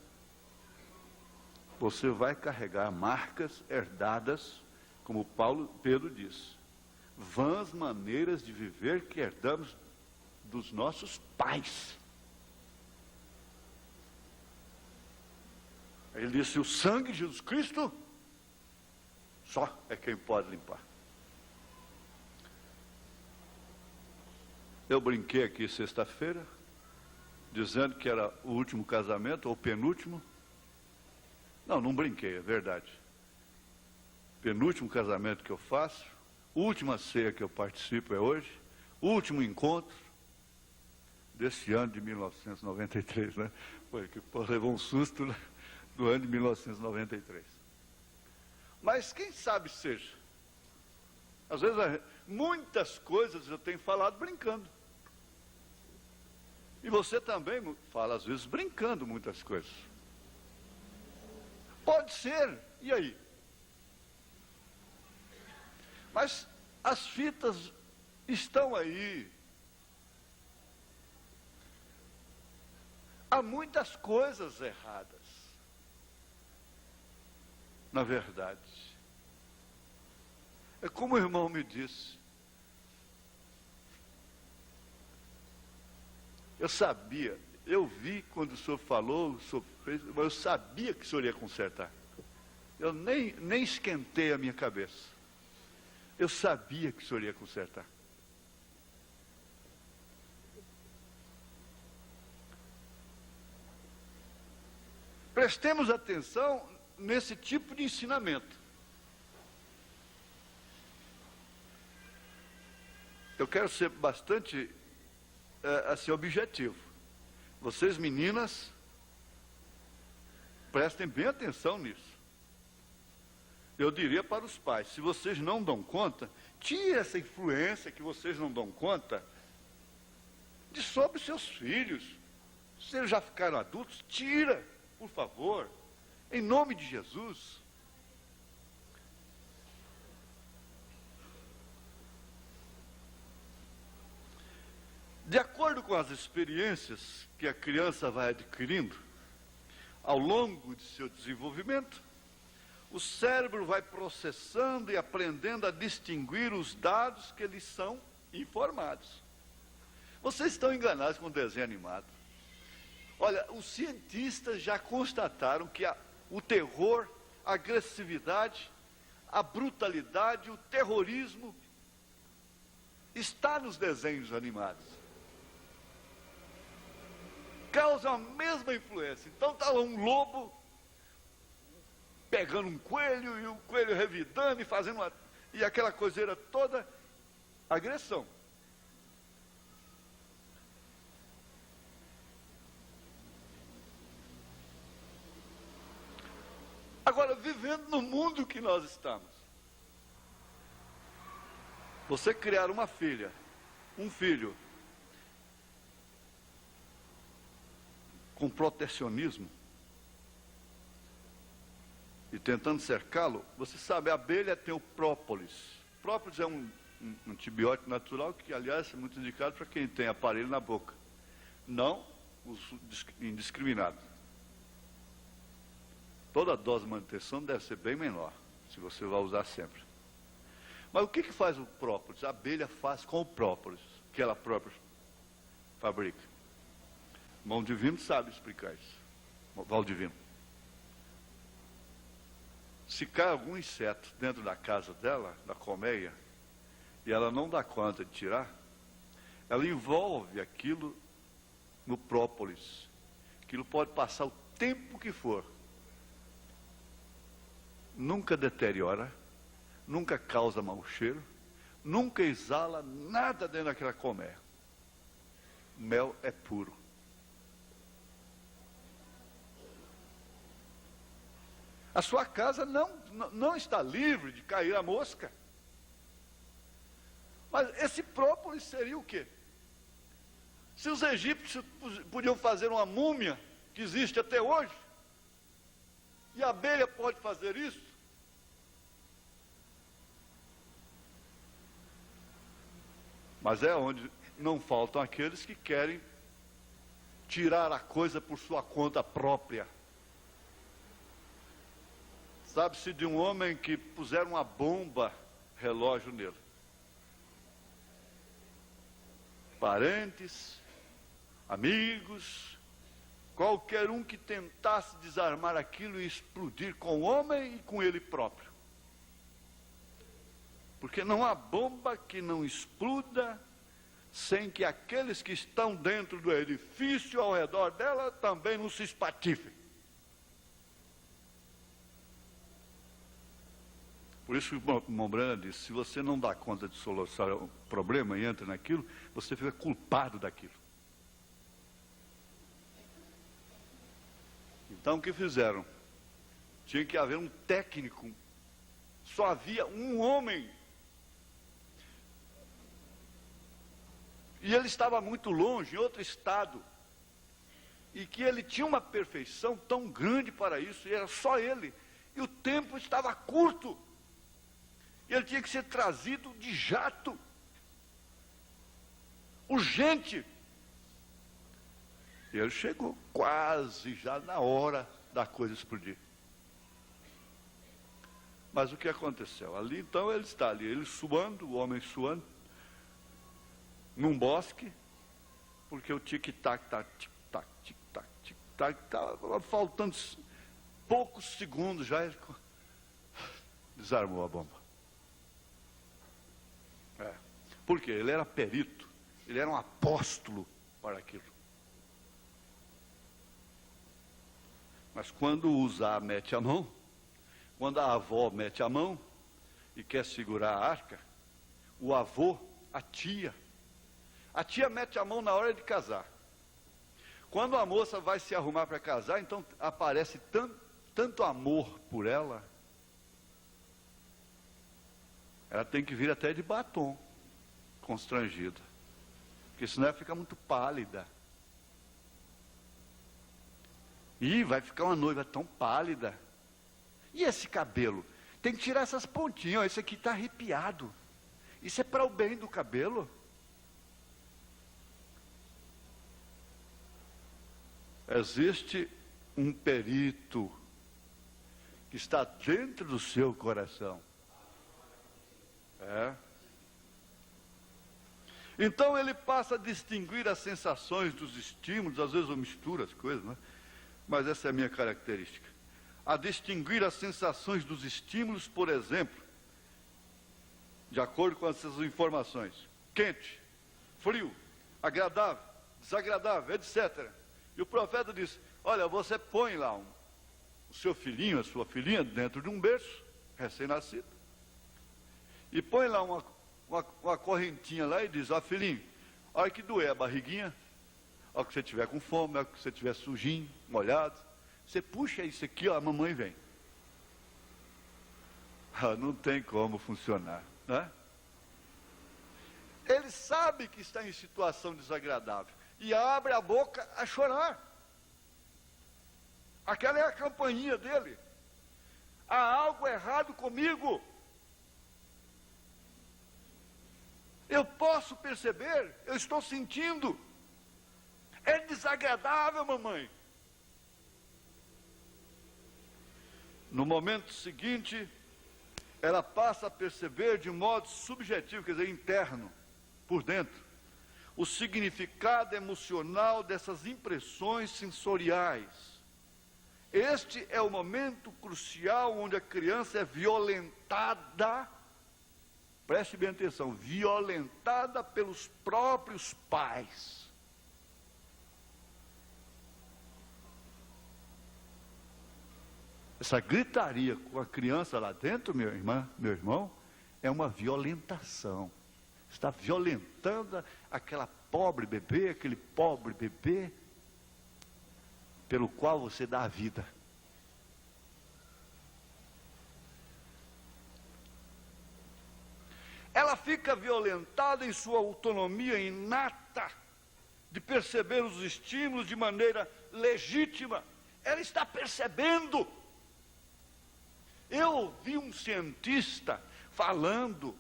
você vai carregar marcas herdadas, como Pedro diz, vãs maneiras de viver que herdamos dos nossos pais. Ele disse: o sangue de Jesus Cristo só é quem pode limpar. Eu brinquei aqui sexta-feira, dizendo que era o último casamento, ou penúltimo. Não brinquei, é verdade. Penúltimo casamento que eu faço, última ceia que eu participo é hoje, último encontro desse ano de 1993, né? Foi que levou um susto, né? Do ano de 1993. Mas quem sabe seja. Às vezes, muitas coisas eu tenho falado brincando. E você também fala, às vezes, brincando muitas coisas. Pode ser, e aí? Mas as fitas estão aí. Há muitas coisas erradas, na verdade. É como o irmão me disse. Eu sabia, eu vi quando o senhor falou, o senhor fez, mas eu sabia que o senhor ia consertar. Eu nem esquentei a minha cabeça. Eu sabia que o senhor ia consertar. Prestemos atenção nesse tipo de ensinamento. Eu quero ser bastante assim, objetivo. Vocês, meninas, prestem bem atenção nisso. Eu diria para os pais, se vocês não dão conta, tire essa influência que vocês não dão conta de sobre seus filhos. Se eles já ficaram adultos, tira, por favor, em nome de Jesus. De acordo com as experiências que a criança vai adquirindo ao longo de seu desenvolvimento, o cérebro vai processando e aprendendo a distinguir os dados que lhes são informados. Vocês estão enganados com o desenho animado. Olha, os cientistas já constataram que o terror, a agressividade, a brutalidade, o terrorismo está nos desenhos animados. Causam a mesma influência. Então está lá um lobo pegando um coelho e o coelho revidando e fazendo e aquela coiseira toda, agressão. Agora, vivendo no mundo que nós estamos, você criar uma filha, um filho, com protecionismo, e tentando cercá-lo, você sabe, a abelha tem o própolis. Própolis é um antibiótico natural que, aliás, é muito indicado para quem tem aparelho na boca. Não uso indiscriminado. Toda dose de manutenção deve ser bem menor, se você vai usar sempre. Mas o que faz o própolis? A abelha faz com o própolis, que ela própria fabrica. O irmão Divino sabe explicar isso. Valdivino. Se cai algum inseto dentro da casa dela, da colmeia, e ela não dá conta de tirar, ela envolve aquilo no própolis. Aquilo pode passar o tempo que for. Nunca deteriora, nunca causa mau cheiro, nunca exala nada dentro daquela colmeia. Mel é puro. A sua casa não está livre de cair a mosca. Mas esse própolis seria o quê? Se os egípcios podiam fazer uma múmia, que existe até hoje, e a abelha pode fazer isso, mas é onde não faltam aqueles que querem tirar a coisa por sua conta própria. Sabe-se de um homem que puseram uma bomba relógio nele. Parentes, amigos, qualquer um que tentasse desarmar aquilo e explodir com o homem e com ele próprio. Porque não há bomba que não exploda sem que aqueles que estão dentro do edifício ao redor dela também não se espatifem. Por isso que o Mombrana disse, se você não dá conta de solucionar o problema e entra naquilo, você fica culpado daquilo. Então o que fizeram? Tinha que haver um técnico. Só havia um homem. E ele estava muito longe, em outro estado. E que ele tinha uma perfeição tão grande para isso, e era só ele. E o tempo estava curto. E ele tinha que ser trazido de jato. Urgente. E ele chegou quase já na hora da coisa explodir. Mas o que aconteceu? Ali então ele está ali, ele suando, o homem suando, num bosque, porque o tic-tac, tic-tac, tic-tac, tic-tac, estava faltando poucos segundos já, ele desarmou a bomba. Por quê? Ele era perito, ele era um apóstolo para aquilo. Mas quando o Uzá mete a mão, quando a avó mete a mão e quer segurar a arca, o avô, a tia mete a mão na hora de casar. Quando a moça vai se arrumar para casar, então aparece tanto amor por ela, ela tem que vir até de batom, constrangida, porque senão ela fica muito pálida. E vai ficar uma noiva tão pálida. E esse cabelo? Tem que tirar essas pontinhas, ó, esse aqui está arrepiado. Isso é para o bem do cabelo. Existe um perito que está dentro do seu coração. Então ele passa a distinguir as sensações dos estímulos, às vezes eu misturo as coisas, né? Mas essa é a minha característica. A distinguir as sensações dos estímulos, por exemplo, de acordo com essas informações, quente, frio, agradável, desagradável, etc. E o profeta diz, olha, você põe lá o seu filhinho, a sua filhinha, dentro de um berço, recém-nascido, e põe lá uma correntinha lá e diz, ó filhinho, a hora que doer a barriguinha, a hora que você estiver com fome, a hora que você estiver sujinho, molhado, você puxa isso aqui, ó, a mamãe vem. Não tem como funcionar, né? Ele sabe que está em situação desagradável e abre a boca a chorar. Aquela é a campainha dele. Há algo errado comigo. Eu posso perceber, eu estou sentindo. É desagradável, mamãe. No momento seguinte, ela passa a perceber de modo subjetivo, quer dizer, interno, por dentro, o significado emocional dessas impressões sensoriais. Este é o momento crucial onde a criança é violentada, preste bem atenção, violentada pelos próprios pais. Essa gritaria com a criança lá dentro, meu irmão, é uma violentação. Está violentando aquela pobre bebê, aquele pobre bebê, pelo qual você dá a vida. Ela fica violentada em sua autonomia inata, de perceber os estímulos de maneira legítima. Ela está percebendo. Eu ouvi um cientista falando,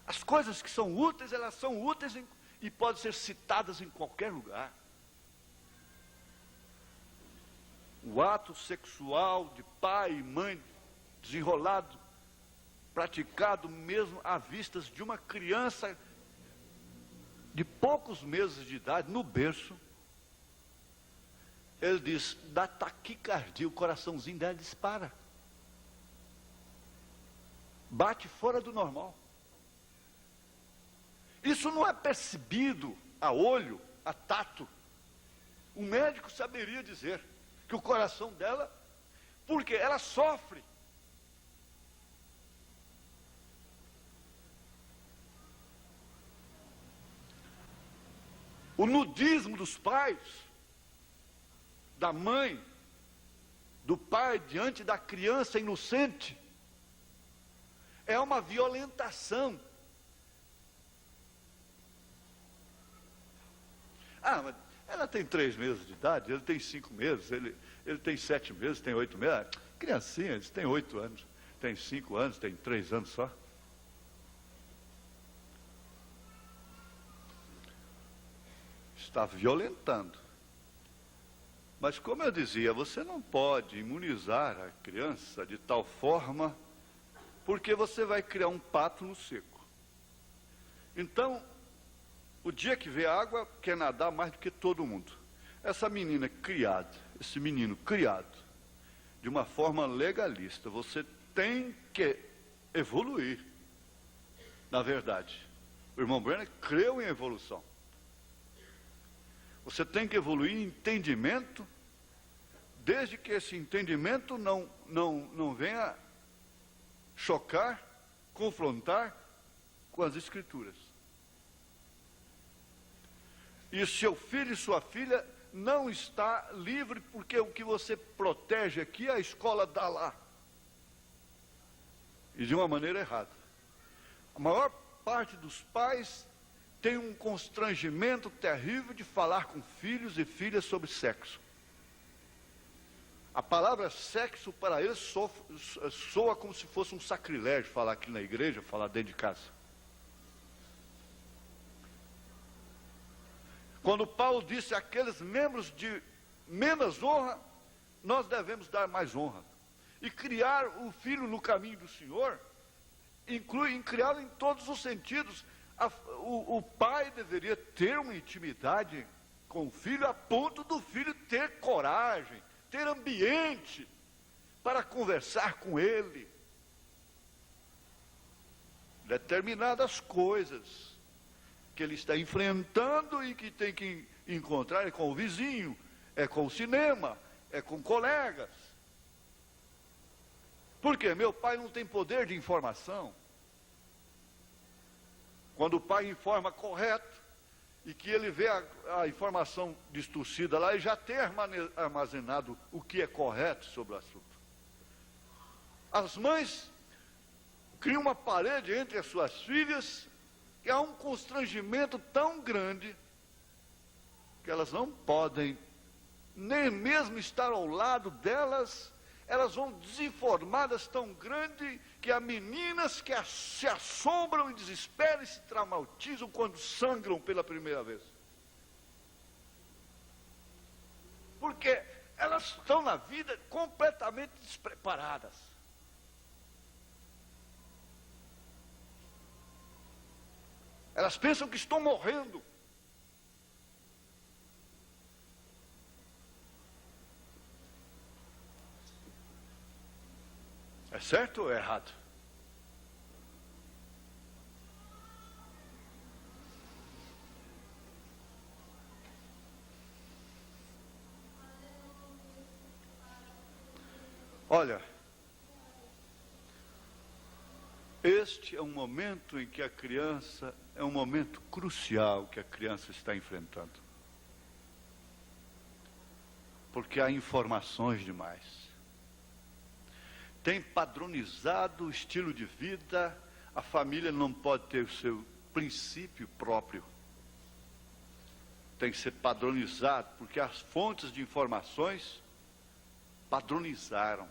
as coisas que são úteis, elas são úteis e podem ser citadas em qualquer lugar. O ato sexual de pai e mãe desenrolado, praticado mesmo à vista de uma criança de poucos meses de idade, no berço, ele diz, dá taquicardia, o coraçãozinho dela dispara. Bate fora do normal. Isso não é percebido a olho, a tato. O médico saberia dizer que o coração dela, porque ela sofre. O nudismo dos pais, da mãe, do pai diante da criança inocente, é uma violentação. Mas ela tem 3 meses de idade, ele tem 5 meses, ele tem 7 meses, tem 8 meses. Criancinha, eles têm 8 anos, tem 5 anos, tem 3 anos só. Está violentando. Mas como eu dizia, você não pode imunizar a criança de tal forma, porque você vai criar um pato no seco. Então, o dia que vê água, quer nadar mais do que todo mundo. Essa menina criada, esse menino criado, de uma forma legalista, você tem que evoluir. Na verdade, o irmão Brenner creu em evolução. Você tem que evoluir em entendimento, desde que esse entendimento não venha chocar, confrontar com as Escrituras. E seu filho e sua filha não está livre, porque o que você protege aqui, a escola dá lá. E de uma maneira errada. A maior parte dos pais tem um constrangimento terrível de falar com filhos e filhas sobre sexo. A palavra sexo para eles soa como se fosse um sacrilégio falar aqui na igreja, falar dentro de casa. Quando Paulo disse àqueles membros de menos honra, nós devemos dar mais honra. E criar o filho no caminho do Senhor, inclui criá-lo em todos os sentidos. O pai deveria ter uma intimidade com o filho, a ponto do filho ter coragem, ter ambiente para conversar com ele. Determinadas coisas que ele está enfrentando e que tem que encontrar é com o vizinho, é com o cinema, é com colegas. Por quê? Meu pai não tem poder de informação. Quando o pai informa correto e que ele vê a informação distorcida lá, ele já tem armazenado o que é correto sobre o assunto. As mães criam uma parede entre as suas filhas e há um constrangimento tão grande que elas não podem nem mesmo estar ao lado delas. Elas vão desinformadas tão grande que há meninas que se assombram e desesperam e se traumatizam quando sangram pela primeira vez. Porque elas estão na vida completamente despreparadas. Elas pensam que estão morrendo. É certo ou é errado? Olha, este é um momento em que a criança, é um momento crucial que a criança está enfrentando. Porque há informações demais. Tem padronizado o estilo de vida, a família não pode ter o seu princípio próprio. Tem que ser padronizado, porque as fontes de informações padronizaram.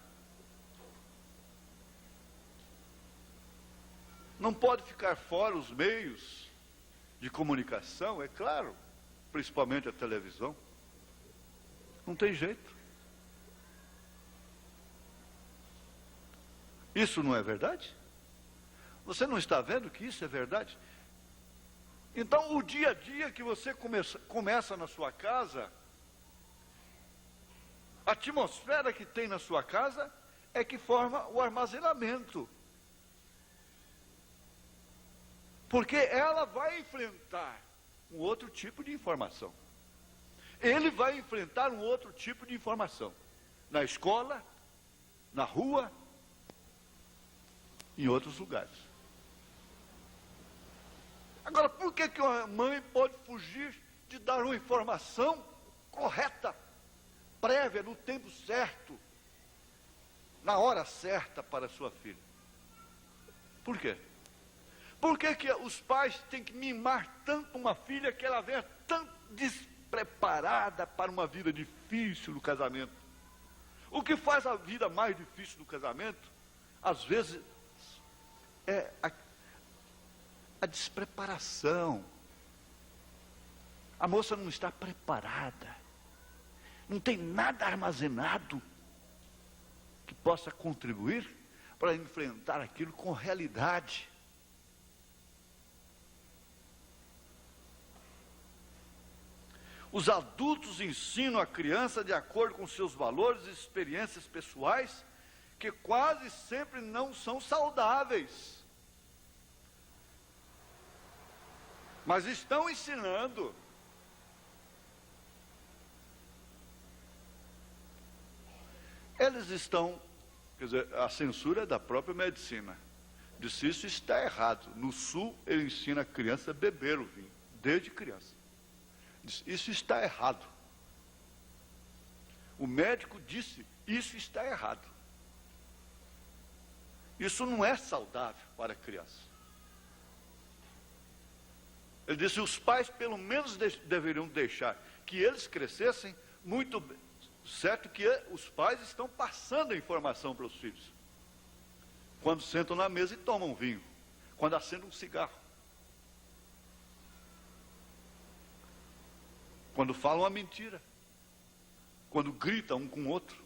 Não pode ficar fora os meios de comunicação, é claro, principalmente a televisão. Não tem jeito. Isso não é verdade? Você não está vendo que isso é verdade? Então, o dia a dia que você começa na sua casa, a atmosfera que tem na sua casa é que forma o armazenamento. Porque ela vai enfrentar um outro tipo de informação. Ele vai enfrentar um outro tipo de informação. Na escola, na rua, em outros lugares. Agora, por que uma mãe pode fugir de dar uma informação correta, prévia, no tempo certo, na hora certa para sua filha? Por quê? Por que os pais têm que mimar tanto uma filha que ela venha tão despreparada para uma vida difícil no casamento? O que faz a vida mais difícil no casamento, às vezes, é a despreparação. A moça não está preparada, não tem nada armazenado que possa contribuir para enfrentar aquilo com realidade. Os adultos ensinam a criança de acordo com seus valores e experiências pessoais, que quase sempre não são saudáveis. Mas estão ensinando. Eles estão, quer dizer, a censura é da própria medicina. Disse, isso está errado. No sul, ele ensina a criança a beber o vinho, desde criança. Disse, isso está errado. O médico disse, isso está errado. Isso não é saudável para a criança. Ele disse, os pais pelo menos deveriam deixar que eles crescessem muito bem. Certo que os pais estão passando a informação para os filhos. Quando sentam na mesa e tomam vinho. Quando acendem um cigarro. Quando falam a mentira. Quando gritam um com o outro.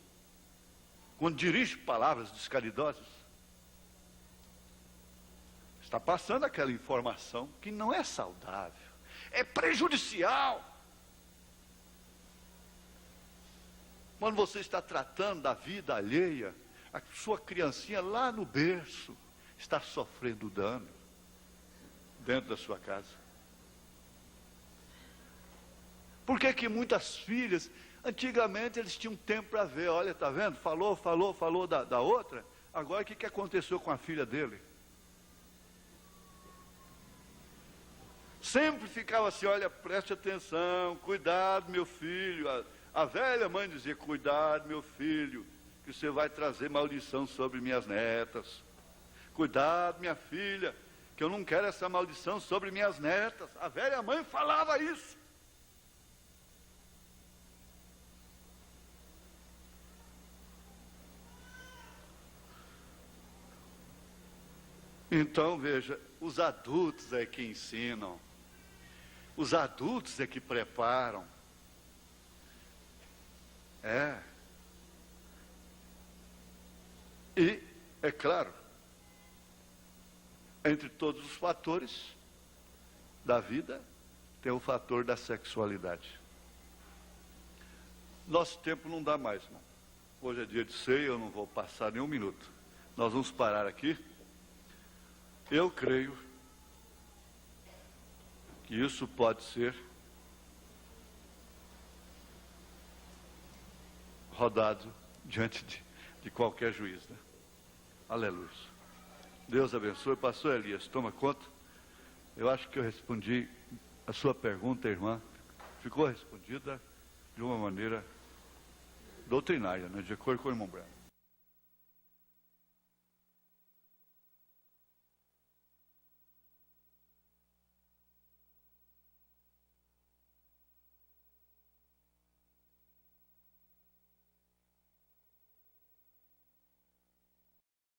Quando dirigem palavras descaridosas. Está passando aquela informação que não é saudável. É prejudicial. Quando você está tratando da vida alheia, a sua criancinha lá no berço está sofrendo dano dentro da sua casa. Por que muitas filhas, antigamente eles tinham tempo para ver, olha, está vendo? Falou da outra, agora o que aconteceu com a filha dele? Sempre ficava assim, olha, preste atenção, cuidado meu filho. A velha mãe dizia, cuidado meu filho, que você vai trazer maldição sobre minhas netas. Cuidado minha filha, que eu não quero essa maldição sobre minhas netas. A velha mãe falava isso. Então veja, os adultos é que ensinam. Os adultos é que preparam. E, é claro, entre todos os fatores da vida, tem o fator da sexualidade. Nosso tempo não dá mais, não. Hoje é dia de ceia, eu não vou passar nem um minuto. Nós vamos parar aqui. Eu creio que isso pode ser rodado diante de qualquer juiz, né? Aleluia. Deus abençoe. Pastor Elias, toma conta. Eu acho que eu respondi a sua pergunta, irmã. Ficou respondida de uma maneira doutrinária, né? De acordo com o irmão Branco.